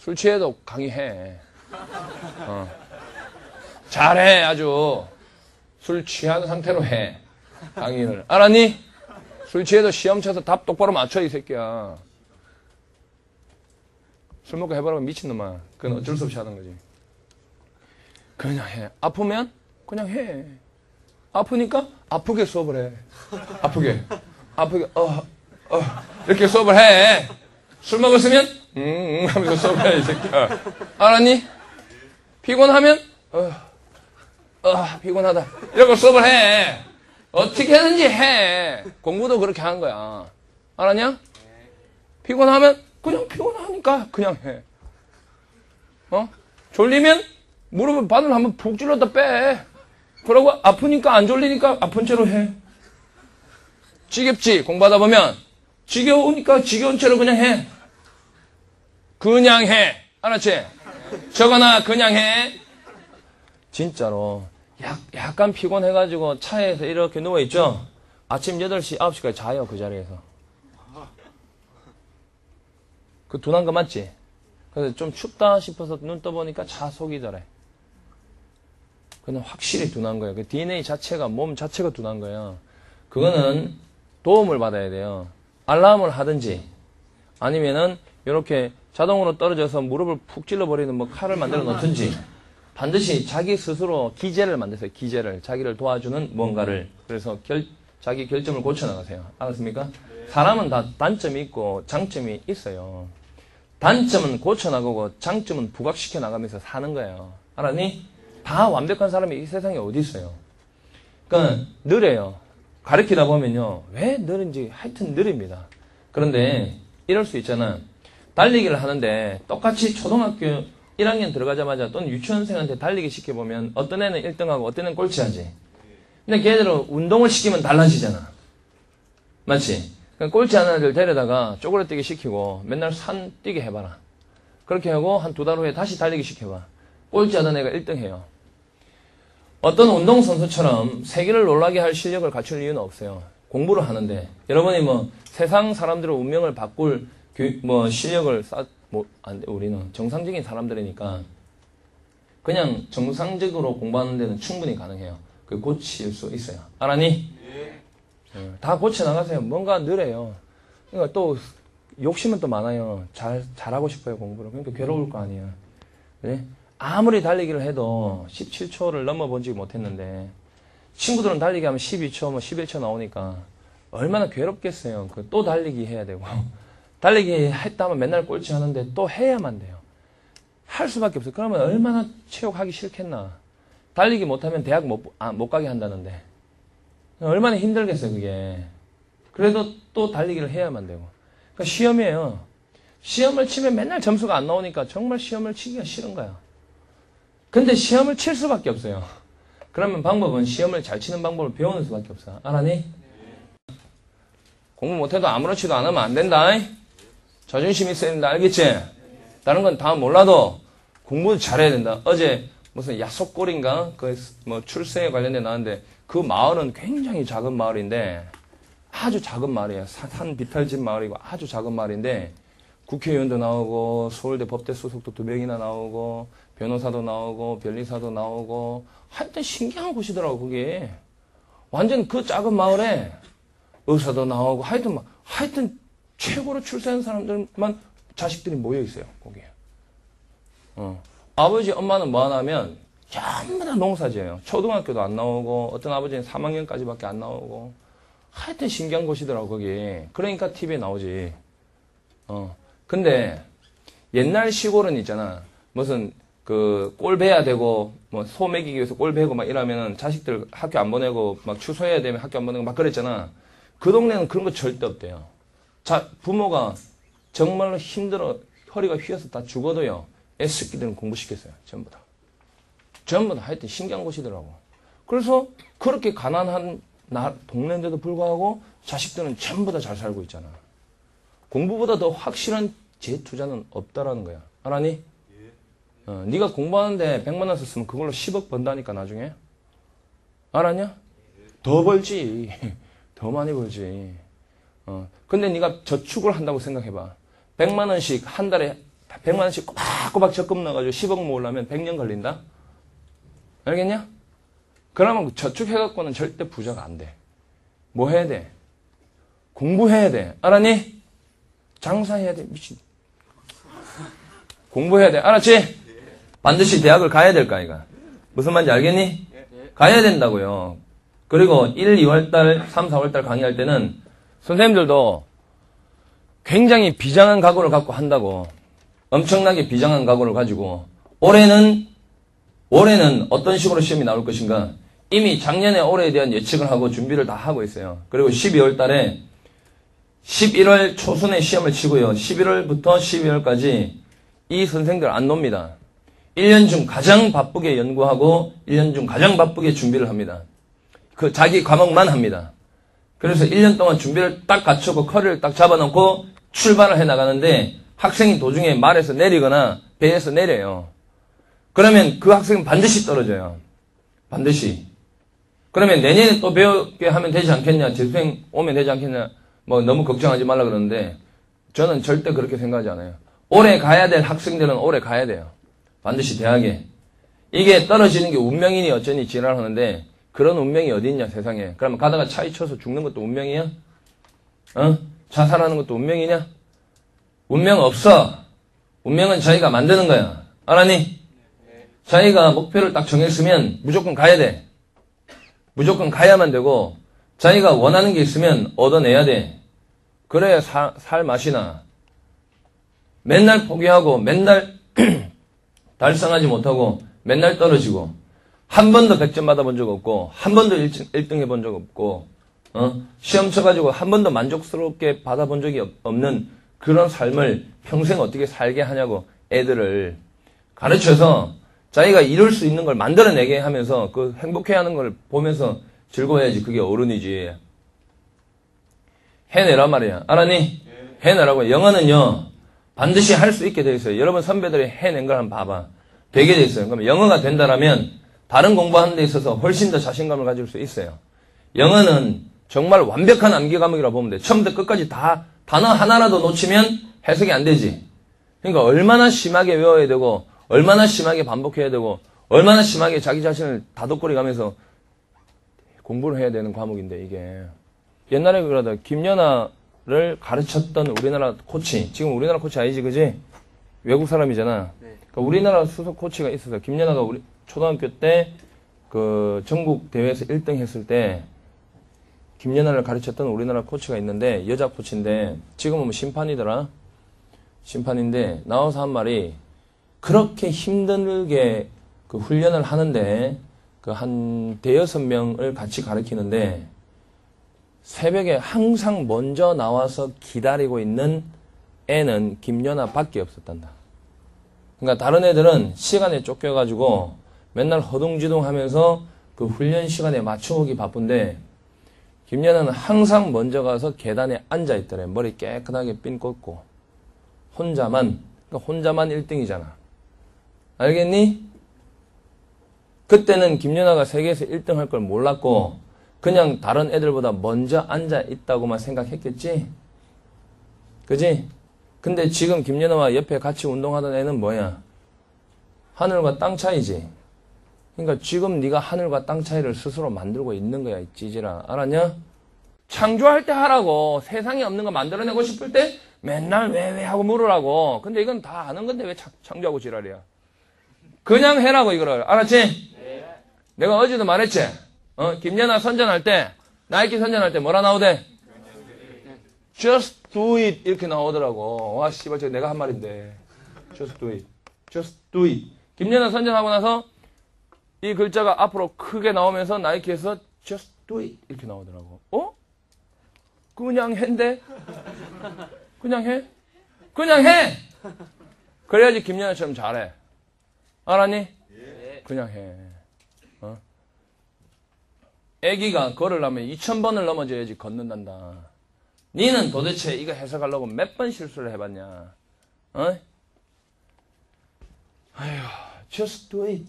술 취해도 강의해. 잘해, 아주. 술 취한 상태로 해. 강의를. 알았니? 술 취해도 시험 쳐서 답 똑바로 맞춰, 이 새끼야. 술 먹고 해보라고 미친놈아. 그건 어쩔 수 없이 하는 거지. 그냥 해. 아프면 그냥 해. 아프니까 아프게 수업을 해. 아프게 이렇게 수업을 해. 술 먹었으면 하면서 수업을 해, 이 새끼야. 알았니? 피곤하면 피곤하다 이러고 수업을 해. 어떻게 하든지 해. 공부도 그렇게 하는 거야. 알았냐? 피곤하면 그냥 피곤하니까 그냥 해. 졸리면 무릎을 바늘 한번 푹 찔렀다 빼. 그러고 아프니까 안 졸리니까 아픈 채로 해. 지겹지? 공부하다 보면 지겨우니까 지겨운 채로 그냥 해. 그냥 해. 알았지? 저거나 그냥 해. 진짜로 약간 피곤해가지고 차에서 이렇게 누워있죠? 아침 8시, 9시까지 자요. 그 자리에서. 그 둔한 거 맞지? 그래서 좀 춥다 싶어서 눈 떠보니까 자 속이더래. 그건 확실히 둔한 거예요. 그 DNA 자체가, 몸 자체가 둔한 거예요. 그거는 도움을 받아야 돼요. 알람을 하든지, 아니면은, 이렇게 자동으로 떨어져서 무릎을 푹 찔러버리는 뭐 칼을 만들어 놓든지, 반드시 자기 스스로 기제를 만드세요. 기제를. 자기를 도와주는 뭔가를. 그래서 자기 결점을 고쳐나가세요. 알았습니까? 사람은 다 단점이 있고 장점이 있어요. 단점은 고쳐나가고 장점은 부각시켜 나가면서 사는 거예요. 알았니? 다 완벽한 사람이 이 세상에 어디 있어요. 그러니까 느려요. 가르치다 보면요. 왜 느린지 하여튼 느립니다. 그런데 이럴 수 있잖아. 달리기를 하는데 똑같이 초등학교 1학년 들어가자마자 또는 유치원생한테 달리기 시켜보면 어떤 애는 1등하고 어떤 애는 꼴찌하지. 근데 걔네들은 운동을 시키면 달라지잖아. 맞지? 그러니까 꼴찌하는 애들 데려다가 쪼그려뛰기 시키고 맨날 산 뛰게 해봐라. 그렇게 하고 한 2달 후에 다시 달리기 시켜봐. 꼴찌하던 애가 1등 해요. 어떤 운동선수처럼 세계를 놀라게 할 실력을 갖출 이유는 없어요. 공부를 하는데. 여러분이 뭐 세상 사람들의 운명을 바꿀 실력을 우리는 정상적인 사람들이니까 그냥 정상적으로 공부하는 데는 충분히 가능해요. 그 고칠 수 있어요. 알았니? 다 고쳐나가세요. 뭔가 느려요. 그러니까 또 욕심은 또 많아요. 잘하고 싶어요, 공부를. 그러니까 괴로울 거 아니에요. 그래? 아무리 달리기를 해도 17초를 넘어보지 못했는데 친구들은 달리기 하면 12초, 11초 나오니까 얼마나 괴롭겠어요. 또 달리기 해야 되고 달리기 했다 하면 맨날 꼴찌 하는데 또 해야만 돼요. 할 수밖에 없어요. 그러면 얼마나 체육하기 싫겠나. 달리기 못하면 대학 못 가게 한다는데 얼마나 힘들겠어요, 그게. 그래도 또 달리기를 해야만 되고. 그러니까 시험이에요. 시험을 치면 맨날 점수가 안 나오니까 정말 시험을 치기가 싫은 거야. 근데 시험을 칠 수밖에 없어요. 그러면 방법은 시험을 잘 치는 방법을 배우는 수밖에 없어. 알았니? 공부 못해도 아무렇지도 않으면 안 된다. 자존심 있어야 된다. 알겠지? 다른 건 다 몰라도 공부 잘해야 된다. 어제 무슨 야속골인가? 출세에 관련돼 나왔는데 그 마을은 굉장히 작은 마을인데 아주 작은 마을이에요. 산 비탈진 마을이고 아주 작은 마을인데 국회의원도 나오고 서울대 법대 소속도 2명이나 나오고 변호사도 나오고 변리사도 나오고 하여튼 신기한 곳이더라고. 그게 완전 그 작은 마을에 의사도 나오고 하여튼 최고로 출세한 사람들만 자식들이 모여 있어요. 거기에. 아버지 엄마는 뭐 하냐면 전부 다 농사지어요. 초등학교도 안 나오고 어떤 아버지는 3학년까지밖에 안 나오고 하여튼 신기한 곳이더라고. 거기. 그러니까 TV에 나오지. 근데 옛날 시골은 있잖아. 무슨 꼴 베야 되고 소 먹이기 위해서 꼴 베고 막 이러면은 자식들 학교 안 보내고 막 추수해야 되면 학교 안 보내고 막 그랬잖아. 그 동네는 그런 거 절대 없대요. 부모가 정말로 힘들어 허리가 휘어서 다 죽어도요. 애새끼들은 공부시켰어요. 전부 다. 전부 다 하여튼 신기한 곳이더라고. 그래서 그렇게 가난한 동네인데도 불구하고 자식들은 전부 다 잘 살고 있잖아. 공부보다 더 확실한 재투자는 없다라는 거야. 알았니? 네가 공부하는데 100만 원 썼으면 그걸로 10억 번다니까 나중에. 알았냐? 더 벌지. 더 많이 벌지. 근데 네가 저축을 한다고 생각해봐. 100만 원씩 한 달에 100만 원씩 꼬박꼬박 적금 넣어가지고 10억 모으려면 100년 걸린다? 알겠냐? 그러면 저축해갖고는 절대 부자가 안 돼. 뭐 해야 돼? 공부해야 돼. 알았니? 장사해야 돼. 미친. 공부해야 돼. 알았지? 반드시 대학을 가야 될까, 이거. 무슨 말인지 알겠니? 가야 된다고요. 그리고 1, 2월달, 3, 4월달 강의할 때는 선생님들도 굉장히 비장한 각오를 갖고 한다고. 엄청나게 비장한 각오를 가지고 올해는 어떤 식으로 시험이 나올 것인가. 이미 작년에 올해에 대한 예측을 하고 준비를 다 하고 있어요. 그리고 12월 달에 11월 초순에 시험을 치고요. 11월부터 12월까지 이 선생들 안 놉니다. 1년 중 가장 바쁘게 연구하고 1년 중 가장 바쁘게 준비를 합니다. 그 자기 과목만 합니다. 그래서 1년 동안 준비를 딱 갖추고 커리를 딱 잡아놓고 출발을 해 나가는데 학생이 도중에 말에서 내리거나 배에서 내려요. 그러면 그 학생은 반드시 떨어져요. 반드시. 그러면 내년에 또 배우게 하면 되지 않겠냐, 재수생 오면 되지 않겠냐, 뭐 너무 걱정하지 말라 그러는데 저는 절대 그렇게 생각하지 않아요. 올해 가야 될 학생들은 올해 가야 돼요. 반드시 대학에. 이게 떨어지는 게 운명이니 어쩌니 지랄하는데 그런 운명이 어디 있냐 세상에. 그러면 가다가 차이 쳐서 죽는 것도 운명이야? 자살하는 것도 운명이냐? 운명 없어. 운명은 자기가 만드는 거야. 알았니? 자기가 목표를 딱 정했으면 무조건 가야 돼. 무조건 가야만 되고 자기가 원하는 게 있으면 얻어내야 돼. 그래야 살 맛이 나. 맨날 포기하고 맨날 달성하지 못하고 맨날 떨어지고 한 번도 100점 받아본 적 없고 한 번도 1등 해본 적 없고 시험 쳐가지고 한 번도 만족스럽게 받아본 적이 없는 그런 삶을 평생 어떻게 살게 하냐고 애들을 가르쳐서 자기가 이룰 수 있는 걸 만들어내게 하면서 그 행복해하는 걸 보면서 즐거워야지. 그게 어른이지. 해내란 말이야. 알았니? 해내라고. 영어는요 반드시 할 수 있게 돼 있어요. 여러분 선배들이 해낸 걸 한번 봐봐. 되게 돼 있어요. 그럼 영어가 된다라면 다른 공부하는 데 있어서 훨씬 더 자신감을 가질 수 있어요. 영어는 정말 완벽한 암기 과목이라고 보면 돼. 처음부터 끝까지 다 단어 하나라도 놓치면 해석이 안 되지. 그러니까 얼마나 심하게 외워야 되고 얼마나 심하게 반복해야 되고 얼마나 심하게 자기 자신을 다독거리 가면서 공부를 해야 되는 과목인데 이게. 옛날에 그러다 김연아를 가르쳤던 우리나라 코치, 지금 우리나라 코치 아니지 그지? 외국 사람이잖아. 그러니까 우리나라 수석 코치가 있어서 김연아가 우리 초등학교 때 그 전국 대회에서 1등 했을 때 김연아를 가르쳤던 우리나라 코치가 있는데 여자 코치인데 지금은 뭐 심판이더라. 심판인데 나와서 한 말이 그렇게 힘들게 그 훈련을 하는데 그 한 대여섯 명을 같이 가르치는데 새벽에 항상 먼저 나와서 기다리고 있는 애는 김연아 밖에 없었단다. 그러니까 다른 애들은 시간에 쫓겨가지고 맨날 허둥지둥 하면서 그 훈련 시간에 맞춰오기 바쁜데 김연아는 항상 먼저 가서 계단에 앉아있더래. 머리 깨끗하게 핀 꽂고. 혼자만 1등이잖아. 알겠니? 그때는 김연아가 세계에서 1등 할 걸 몰랐고 그냥 다른 애들보다 먼저 앉아있다고만 생각했겠지? 그지? 근데 지금 김연아와 옆에 같이 운동하던 애는 뭐야? 하늘과 땅 차이지? 그러니까 지금 네가 하늘과 땅 차이를 스스로 만들고 있는 거야, 이 찌질아. 알았냐? 창조할 때 하라고. 세상에 없는 거 만들어내고 싶을 때 맨날 왜 하고 물으라고. 근데 이건 다 아는 건데 왜 창조하고 지랄이야. 그냥 해라고 이거를. 알았지? 네. 내가 어제도 말했지? 김연아 선전할 때, 나이키 선전할 때 뭐라 나오대? Just do it 이렇게 나오더라고. 와 씨발 저 내가 한 말인데. Just do it. Just do it. 김연아 선전하고 나서 이 글자가 앞으로 크게 나오면서 나이키에서 Just do it 이렇게 나오더라고. 그냥 해인데? 그냥 해? 그냥 해! 그래야지 김연아처럼 잘해. 알았니? 예. 그냥 해. 애기가 걸으려면 2000번을 넘어져야지 걷는단다. 니는 도대체 이거 해석하려고 몇 번 실수를 해봤냐? 아휴, just do it.